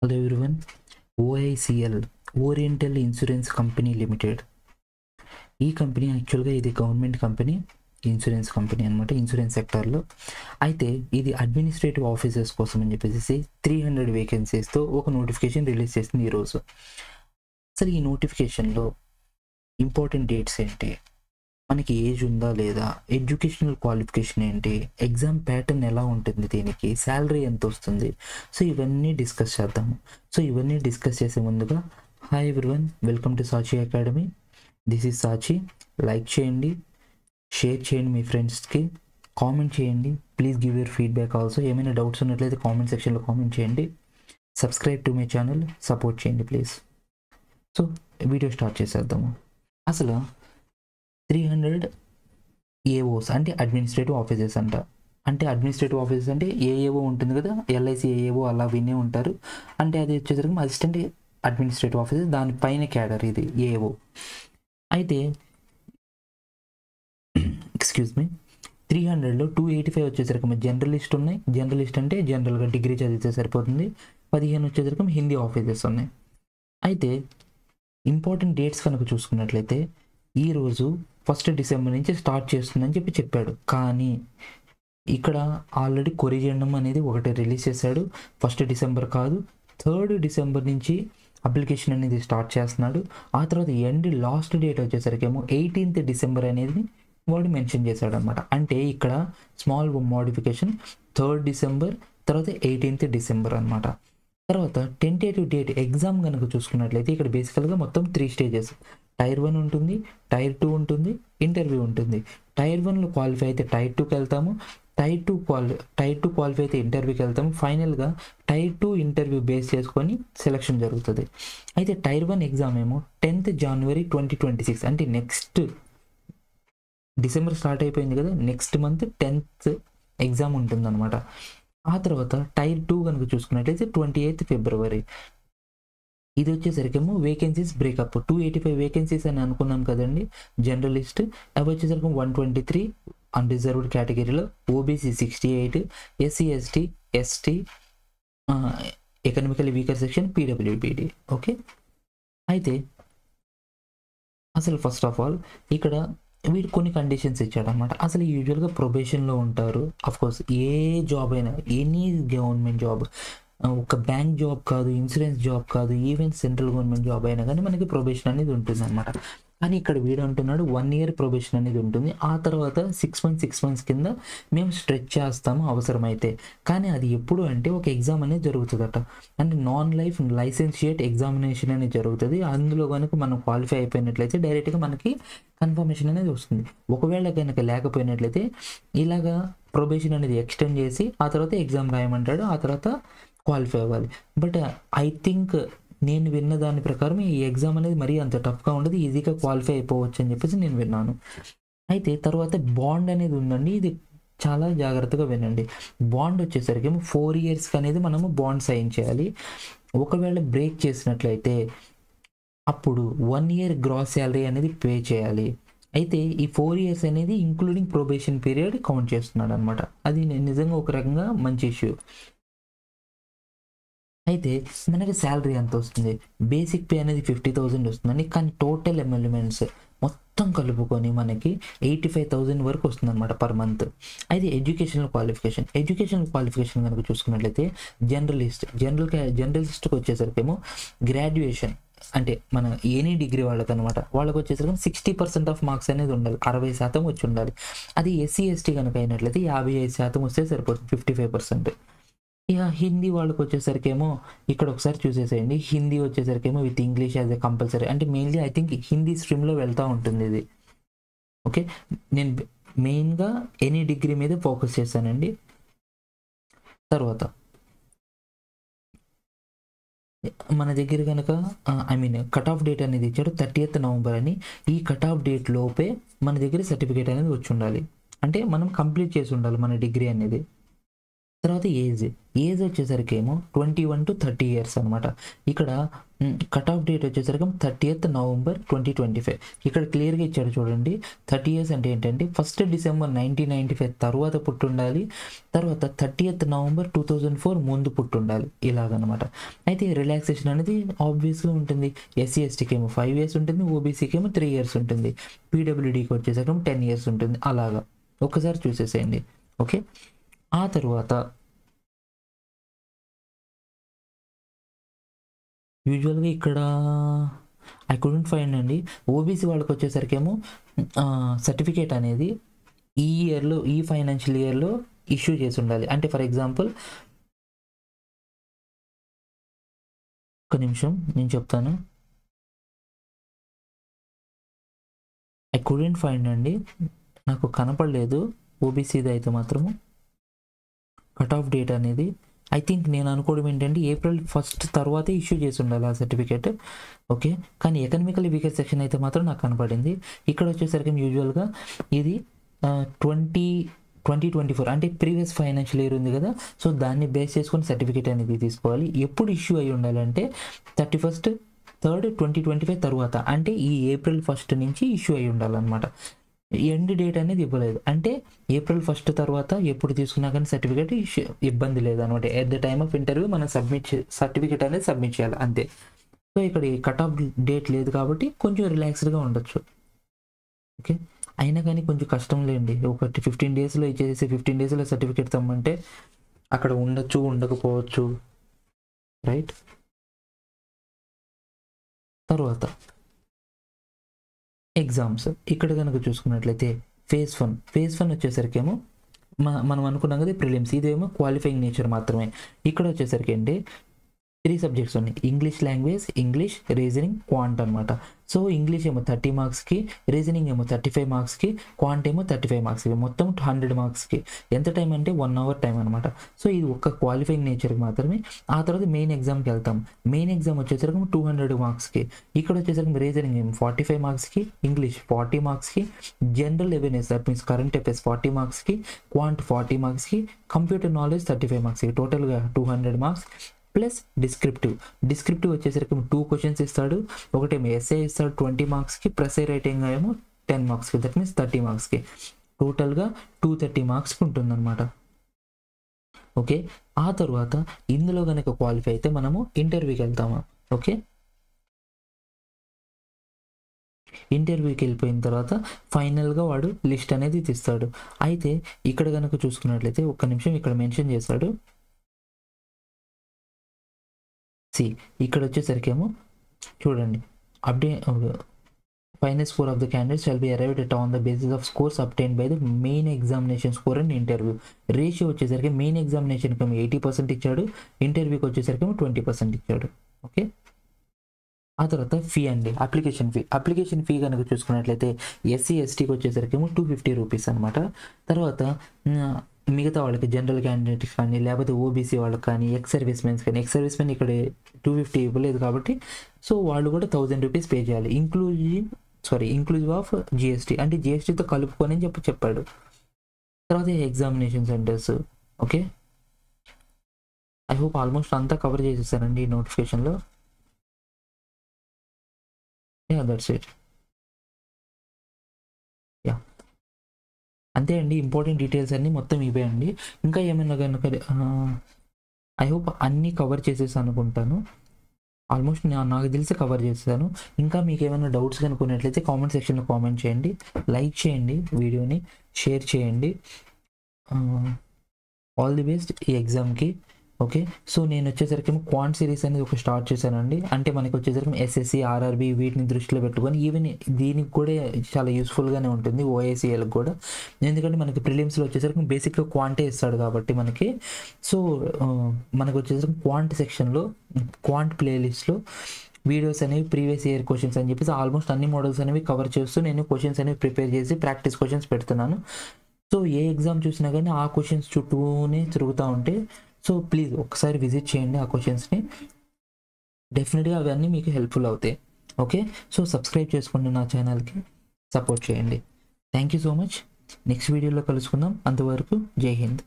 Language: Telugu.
Hello everyone. OICL oriental insurance company limited. ఈ కంపెనీ యాక్చువల్గా ఇది గవర్నమెంట్ కంపెనీ, ఇన్సూరెన్స్ కంపెనీ అనమాట, ఇన్సూరెన్స్ సెక్టార్లో. అయితే ఇది అడ్మినిస్ట్రేటివ్ ఆఫీసర్స్ కోసం అని చెప్పేసి 300 వేకెన్సీస్తో ఒక నోటిఫికేషన్ రిలీజ్ చేసింది ఈరోజు. అసలు ఈ నోటిఫికేషన్లో ఇంపార్టెంట్ డేట్స్ ఏంటి, మనకి ఏజ్ ఉందా లేదా, ఎడ్యుకేషనల్ క్వాలిఫికేషన్ ఏంటి, ఎగ్జామ్ ప్యాటర్న్ ఎలా ఉంటుంది, దీనికి శాలరీ ఎంత వస్తుంది, సో ఇవన్నీ డిస్కస్ చేద్దాము. సో ఇవన్నీ డిస్కస్ చేసే ముందుగా hi everyone, welcome to Sachi academy. This is Sachi. Like చేయండి, షేర్ చేయండి మీ ఫ్రెండ్స్కి, కామెంట్ చేయండి. Please give your feedback also. ఏమైనా డౌట్స్ ఉన్నట్లయితే కామెంట్ సెక్షన్లో కామెంట్ చేయండి. Subscribe to my channel, support చేయండి ప్లీజ్. సో వీడియో స్టార్ట్ చేసేద్దాము. అసలు 300 ఏఓస్ అంటే అడ్మినిస్ట్రేటివ్ ఆఫీసర్స్ అంట. అంటే అడ్మినిస్ట్రేటివ్ ఆఫీసర్స్ అంటే ఏఏఓ ఉంటుంది కదా, ఎల్ఐసి ఏఏఓ అలా వినే ఉంటారు. అంటే అది వచ్చేసరికి అసిస్టెంట్ అడ్మినిస్ట్రేటివ్ ఆఫీసర్, దానిపైన క్యాడర్ ఇది ఏఓ. అయితే ఎక్స్క్యూజ్ మీ, 300లో 285 వచ్చేసరికి జనరలిస్ట్ ఉన్నాయి. జనరలిస్ట్ అంటే జనరల్గా డిగ్రీ చదివితే సరిపోతుంది. 15 వచ్చేసరికి హిందీ ఆఫీసర్స్ ఉన్నాయి. అయితే ఇంపార్టెంట్ డేట్స్ కనుక చూసుకున్నట్లయితే ఈరోజు 1 డిసెంబర్ నుంచి స్టార్ట్ చేస్తుందని చెప్పాడు. కానీ ఇక్కడ ఆల్రెడీ కొరిజెండం అనేది ఒకటి రిలీజ్ చేశాడు. 1 డిసెంబర్ కాదు, 3 డిసెంబర్ నుంచి అప్లికేషన్ అనేది స్టార్ట్ చేస్తున్నాడు. ఆ తర్వాత లాస్ట్ డేట్ వచ్చేసరికి ఏమో 18th డిసెంబర్ అనేది వాడు మెన్షన్ చేశాడు అనమాట. అంటే ఇక్కడ స్మాల్ మోడిఫికేషన్ 3 డిసెంబర్ తర్వాత 18th డిసెంబర్ అనమాట. తర్వాత టెంటేటివ్ డేట్ ఎగ్జామ్ కనుక చూసుకున్నట్లయితే ఇక్కడ బేసికల్గా మొత్తం 3 స్టేజెస్. టైర్ 1 ఉంటుంది, టైర్ 2 ఉంటుంది, ఇంటర్వ్యూ ఉంటుంది. టైర్ 1లో క్వాలిఫై అయితే టైర్ 2కి వెళ్తాము. టైర్ 2 క్వాలిఫై అయితే ఇంటర్వ్యూకి వెళ్తాము. ఫైనల్గా టైర్ 2 ఇంటర్వ్యూ బేస్ చేసుకొని సెలక్షన్ జరుగుతుంది. అయితే టైర్ 1 ఎగ్జామ్ ఏమో 10th జనవరి 2026 అంటే నెక్స్ట్ డిసెంబర్ స్టార్ట్ అయిపోయింది కదా, నెక్స్ట్ మంత్ 10th ఎగ్జామ్ ఉంటుందన్నమాట. ఆ తర్వాత టైర్ 2 కనుక చూసుకున్నట్లయితే 28th ఫిబ్రవరి. ఇది వచ్చేసరికేమో వేకెన్సీస్ బ్రేకప్ 285 వేకెన్సీస్ అని అనుకున్నాం కదండి జనరలిస్ట్. అవి వచ్చేసరికి 123 అన్రిజర్వ్డ్ కేటగిరీలో, OBC 68, SC ST ST, economically weaker section, PWBD. Okay. అయితే అసలు ఫస్ట్ ఆఫ్ ఆల్ ఇక్కడ వీడు కొన్ని కండిషన్స్ ఇచ్చాడు అనమాట. అసలు యూజువల్గా ప్రొబేషన్లో ఉంటారు. అఫ్కోర్స్ ఏ జాబ్ అయినా, ఎనీ గవర్నమెంట్ జాబ్, ఒక బ్యాంక్ జాబ్ కాదు, ఇన్సూరెన్స్ జాబ్ కాదు, ఈవెన్ సెంట్రల్ గవర్నమెంట్ జాబ్ అయినా కానీ మనకి ప్రొబేషన్ అనేది ఉంటుంది అనమాట. కానీ ఇక్కడ వీడు అంటున్నాడు 1 year ప్రొబేషన్ అనేది ఉంటుంది. ఆ తర్వాత 6 months కింద మేము స్ట్రెచ్ చేస్తాము అవసరమైతే. కానీ అది ఎప్పుడు అంటే ఒక ఎగ్జామ్ అనేది జరుగుతుందట. అంటే నాన్ లైఫ్ లైసెన్షియేట్ ఎగ్జామినేషన్ అనేది జరుగుతుంది. అందులో కనుక మనం క్వాలిఫై అయిపోయినట్లయితే డైరెక్ట్గా మనకి కన్ఫర్మేషన్ అనేది వస్తుంది. ఒకవేళ కనుక లేకపోయినట్లయితే ఇలాగా ప్రొబేషన్ అనేది ఎక్స్టెండ్ చేసి ఆ తర్వాత ఎగ్జామ్ రాయమంటాడు. ఆ తర్వాత క్వాలిఫై అవ్వాలి. బట్ ఐ థింక్ నేను విన్న దాని ప్రకారం ఈ ఎగ్జామ్ అనేది మరీ అంత టఫ్గా ఉండదు, ఈజీగా క్వాలిఫై అయిపోవచ్చు అని చెప్పేసి నేను విన్నాను. అయితే తర్వాత బాండ్ అనేది ఉందండి. ఇది చాలా జాగ్రత్తగా వినండి. బాండ్ వచ్చేసరికి 4 yearsకి అనేది మనము బాండ్ సైన్ చేయాలి. ఒకవేళ బ్రేక్ చేసినట్లయితే అప్పుడు 1 year గ్రాస్ శాలరీ అనేది పే చేయాలి. అయితే ఈ 4 years అనేది ఇంక్లూడింగ్ ప్రొబేషన్ పీరియడ్ కౌంట్ చేస్తున్నాడు అనమాట. అది నిజంగా ఒక రకంగా మంచి ఇష్యూ. అయితే మనకి శాలరీ ఎంత వస్తుంది, బేసిక్ పే అనేది 50,000 వస్తుందండి. కానీ టోటల్ ఎమ్మెల్మెంట్స్ మొత్తం కలుపుకొని మనకి 85,000 వరకు వస్తుంది అనమాట పర్ మంత్. అయితే ఎడ్యుకేషనల్ క్వాలిఫికేషన్ కనుక చూసుకున్నట్లయితే జనరలిస్ట్కి వచ్చేసరికేమో గ్రాడ్యుయేషన్ అంటే మన ఎనీ డిగ్రీ వాళ్ళకి అనమాట, వాళ్ళకి వచ్చేసరికి 60% ఆఫ్ మార్క్స్ అనేది ఉండాలి, 60% వచ్చి ఉండాలి. అది ఎస్సీ ఎస్టీ కనుక అయినట్లయితే 55% వస్తే సరిపోతుంది, 55%. ఇక హిందీ వాళ్ళకి వచ్చేసరికేమో ఇక్కడ ఒకసారి చూసేసేయండి. హిందీ వచ్చేసరికేమో with English as a compulsory. అంటే మెయిన్లీ ఐ థింక్ హిందీ స్ట్రీమ్లో వెళ్తూ ఉంటుంది ఇది. ఓకే, నేను మెయిన్గా ఎనీ డిగ్రీ మీద ఫోకస్ చేశానండి. తర్వాత మన దగ్గర కనుక కట్ ఆఫ్ డేట్ అనేది ఇచ్చాడు 30th నవంబర్ అని. ఈ కట్ ఆఫ్ డేట్ లోపే మన దగ్గర సర్టిఫికేట్ అనేది వచ్చి ఉండాలి. అంటే మనం కంప్లీట్ చేసి ఉండాలి మన డిగ్రీ అనేది. తర్వాత ఏజ్ వచ్చేసరికి ఏమో 21 to 30 years అనమాట. ఇక్కడ కట్ ఆఫ్ డేట్ వచ్చేసరికి 30th November 2025. ఇక్కడ క్లియర్గా ఇచ్చాడు చూడండి. 30 years అంటే ఏంటంటే 1st December 1995 తర్వాత పుట్టుండాలి, తర్వాత 30th November 2004 ముందు పుట్టుండాలి, ఇలాగనమాట. అయితే రిలాక్సేషన్ అనేది ఆబ్వియస్గా ఉంటుంది. ఎస్సీ ఎస్టీకి ఏమో 5 years ఉంటుంది, ఓబీసీకి ఏమో 3 years ఉంటుంది, పీడబ్ల్యూడీకి వచ్చేసరికి 10 years ఉంటుంది. అలాగా ఒకసారి చూసేసేయండి. ఓకే, ఆ తర్వాత యూజువల్గా ఇక్కడ ఐ కుడెంట్ ఫైండ్ అండి. ఓబీసీ వాళ్ళకి వచ్చేసరికి ఏమో సర్టిఫికేట్ అనేది ఈ ఇయర్లో, ఈ ఫైనాన్షియల్ ఇయర్లో ఇష్యూ చేసి ఉండాలి. అంటే ఫర్ ఎగ్జాంపుల్, ఒక నిమిషం నేను చెప్తాను. ఐ కుడెంట్ ఫైండ్ అండి, నాకు కనపడలేదు ఓబీసీది అయితే మాత్రము కట్ ఆఫ్ డేట్ అనేది. ఐ థింక్ నేను అనుకోవడం ఏంటంటే April 1st తర్వాతే ఇష్యూ చేసి ఉండాలి ఆ సర్టిఫికేట్. ఓకే, కానీ ఎకనామికల్ వీకర్ సెక్షన్ అయితే మాత్రం నాకు కనపడింది. ఇక్కడ వచ్చేసరికి యూజువల్గా ఇది 2024 అంటే ప్రీవియస్ ఫైనాన్షియల్ ఇయర్ ఉంది కదా, సో దాన్ని బేస్ చేసుకొని సర్టిఫికేట్ అనేది తీసుకోవాలి. ఎప్పుడు ఇష్యూ అయి ఉండాలంటే 31st 3rd 2025 తర్వాత, అంటే ఈ April 1st నుంచి ఇష్యూ అయి ఉండాలన్నమాట. ఎండ్ డేట్ అనేది ఇవ్వలేదు, అంటే April 1st తర్వాత ఎప్పుడు తీసుకున్నా కానీ సర్టిఫికేట్ ఇబ్బంది లేదు అనమాట. At the time of interview మనం సర్టిఫికేట్ అనేది సబ్మిట్ చేయాలి అంతే. సో ఇక్కడ కట్ ఆఫ్ డేట్ లేదు కాబట్టి కొంచెం రిలాక్స్డ్గా ఉండొచ్చు. ఓకే, అయినా కానీ కొంచెం కష్టం లేండి. ఒకటి 15 daysలో ఇచ్చేసి 15 daysలో సర్టిఫికేట్ తమ్మంటే అక్కడ ఉండొచ్చు, ఉండకపోవచ్చు, రైట్. తర్వాత ఎగ్జామ్స్ ఇక్కడ కనుక చూసుకున్నట్లయితే ఫేజ్ 1 వచ్చేసరికి ఏమో మనం అనుకున్నాం కదా ప్రిలిమ్స్, ఇదేమో క్వాలిఫైయింగ్ నేచర్ మాత్రమే. ఇక్కడ వచ్చేసరికి అంటే 3 subjects ఉన్నాయి. English language, English, reasoning, quant అనమాట. సో ఇంగ్లీష్ ఏమో 30 marksకి, రీజనింగ్ ఏమో 35 marksకి, క్వాంట్ ఏమో 35 marksకి, మొత్తం 100 marksకి. ఎంత టైం అంటే 1 hour టైం అనమాట. సో ఇది ఒక్క క్వాలిఫైయింగ్ నేచర్కి మాత్రమే. ఆ తర్వాత మెయిన్ ఎగ్జామ్కి వెళ్తాం. మెయిన్ ఎగ్జామ్ వచ్చేసరికి 200 marksకి. ఇక్కడ వచ్చేసరికి రీజనింగ్ ఏమో 45 marksకి, ఇంగ్లీష్ 40 marksకి, general awareness that means current affairs 40 marksకి, క్వాంట్ 40 marksకి, కంప్యూటర్ నాలెడ్జ్ 35 marksకి, టోటల్గా 200 marks ప్లస్ డిస్క్రిప్టివ్ వచ్చేసరికి 2 questions ఇస్తాడు. ఒకటేమో ఎస్ఏ ఇస్తాడు 20 marksకి, ప్రెసై రైటింగ్ ఏమో 10 marksకి, దట్ మీన్స్ 30 marksకి. టోటల్గా 230 marksకి ఉంటుందన్నమాట. ఓకే, ఆ తర్వాత ఇందులో కనుక క్వాలిఫై అయితే మనము ఇంటర్వ్యూకి వెళ్తాము. ఓకే, ఇంటర్వ్యూకి వెళ్ళిపోయిన తర్వాత ఫైనల్గా వాడు లిస్ట్ అనేది తీస్తాడు. అయితే ఇక్కడ కనుక చూసుకున్నట్లయితే ఒక్క నిమిషం, ఇక్కడ మెన్షన్ చేశాడు. ఇక్కడ వచ్చేసరికి ఏమో చూడండి, final score of the candidate shall be arrived at on the basis of scores obtained by the main examination score and interview. Ratio వచ్చేసరికి మెయిన్ ఎగ్జామినేషన్కి 80% ఇచ్చాడు, ఇంటర్వ్యూకి వచ్చేసరికి 20% ఇచ్చాడు. ఓకే, ఆ తర్వాత ఫీ అండి, అప్లికేషన్ ఫీ కనుక చూసుకున్నట్లయితే ఎస్సీ ఎస్టీకి వచ్చేసరికి 250 rupees అనమాట. తర్వాత మిగతా వాళ్ళకి జనరల్ క్యాండిడేట్స్ కానీ లేకపోతే ఓబీసీ వాళ్ళకి కానీ ఎక్స్ సర్వీస్ మెన్ ఇక్కడ 250 ఇవ్వలేదు కాబట్టి సో వాళ్ళు కూడా 1000 rupees పే చేయాలి, ఇంక్లూజివ్ ఆఫ్ జిఎస్టీ, అంటే జిఎస్టీతో కలుపుకొని అని చెప్పాడు. తర్వాత examination centres. Okay, I hope almost అంతా కవర్ చేసేసానండి ఈ నోటిఫికేషన్లో. That's it. అంతే అండి, ఇంపార్టెంట్ డీటెయిల్స్ అన్నీ మొత్తం ఇవే అండి. ఇంకా ఏమైనా కనుక ఐ హోప్ అన్నీ కవర్ చేసేసాను అనుకుంటాను. ఆల్మోస్ట్ నాకు తెలిసి కవర్ చేస్తాను. ఇంకా మీకు ఏమైనా డౌట్స్ కనుక్కున్నట్లయితే కామెంట్ సెక్షన్లో కామెంట్ చేయండి, లైక్ చేయండి, వీడియోని షేర్ చేయండి. ఆల్ ది బెస్ట్ ఈ ఎగ్జామ్కి. ఓకే, సో నేను వచ్చేసరికి క్వాంట్ సిరీస్ అనేది ఒక స్టార్ట్ చేశానండి. అంటే మనకి వచ్చేసరికి ఎస్ఎస్సి, ఆర్ఆర్బి వీటిని దృష్టిలో పెట్టుకొని ఈవెన్ దీనికి కూడా చాలా యూస్ఫుల్గానే ఉంటుంది, ఓఐసిఎల్కి కూడా. ఎందుకంటే మనకి ప్రిలిమ్స్లో వచ్చేసరికి బేసిక్గా క్వాంటే ఇస్తాడు కాబట్టి మనకి. సో మనకు వచ్చేసరికి క్వాంట్ సెక్షన్లో, క్వాంట్ ప్లేలిస్ట్లో వీడియోస్ అనేవి ప్రీవియస్ ఇయర్ క్వశ్చన్స్ అని చెప్పేసి ఆల్మోస్ట్ అన్ని మోడల్స్ అనేవి కవర్ చేస్తూ నేను క్వశ్చన్స్ అనేవి ప్రిపేర్ చేసి ప్రాక్టీస్ క్వశ్చన్స్ పెడుతున్నాను. సో ఏ ఎగ్జామ్ చూసినా కానీ ఆ క్వశ్చన్స్ చుట్టూనే తిరుగుతూ ఉంటే సో ప్లీజ్ ఒకసారి విజిట్ చేయండి ఆ క్వశ్చన్స్ని, డెఫినెట్గా అవన్నీ మీకు హెల్ప్ఫుల్ అవుతాయి. ఓకే, సో సబ్స్క్రైబ్ చేసుకోండి, నా ఛానల్కి సపోర్ట్ చేయండి. Thank you so much. Next వీడియోలో కలుసుకుందాం. అంతవరకు జై హింద్.